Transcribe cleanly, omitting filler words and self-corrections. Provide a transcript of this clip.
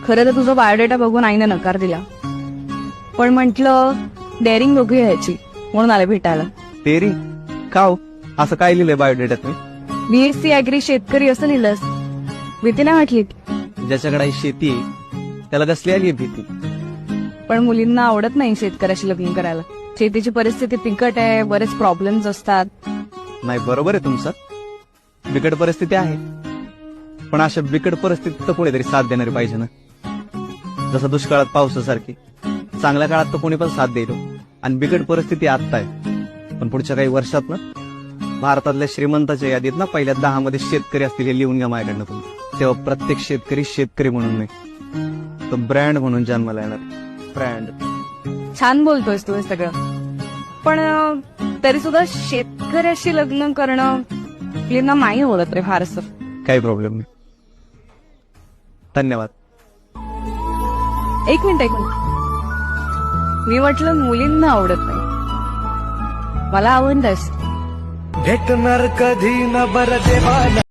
खरं तर तुझा बायोडेटा बघून आईने नकार दिला, पण म्हटलं डेअरिंग बघूया याची, म्हणून आले भेटायला. तेरी का हो? असं काय लिहिलंय बायोडेटात मी? BSc ऍग्री शेतकरी असं लिहिलंस. भीती नाही वाटली? ज्याच्याकडे आई शेती आहे त्याला कसली आली भीती? पण मुलींना आवडत नाही शेतकऱ्याशी लग्न करायला. शेतीची परिस्थिती बिकट आहे, बरेच प्रॉब्लेम्स असतात. नाही, बरोबर आहे तुमचं, बिकट परिस्थिती आहे, पण अशा बिकट परिस्थितीत तर कोणीतरी साथ देणारी पाहिजे ना. जसं दुष्काळात पावसासारखी चांगल्या काळात तर कोणी पण साथ देतो, आणि बिकट परिस्थिती आत्ता आहे, पण पुढच्या काही वर्षात ना भारतातल्या श्रीमंताच्या यादीत ना पहिल्या 10 मध्ये शेतकरी असतील हे लिहून घ्या माझ्याकडनं तुम्ही. तेव्हा प्रत्येक शेतकरी शेतकरी म्हणून नाही, तो ब्रँड म्हणून जन्माला येणार. ब्रँड. छान बोलतोयस तू हे सगळं, पण तरी सुद्धा शेतकऱ्याशी लग्न करणं मुलींना नाही आवडत रे फारस. काही प्रॉब्लेम नाही. धन्यवाद. एक मिनिट. मी म्हटलं मुलींना आवडत नाही, मला आवडतंस. भेटणार कधी न बर देवाला.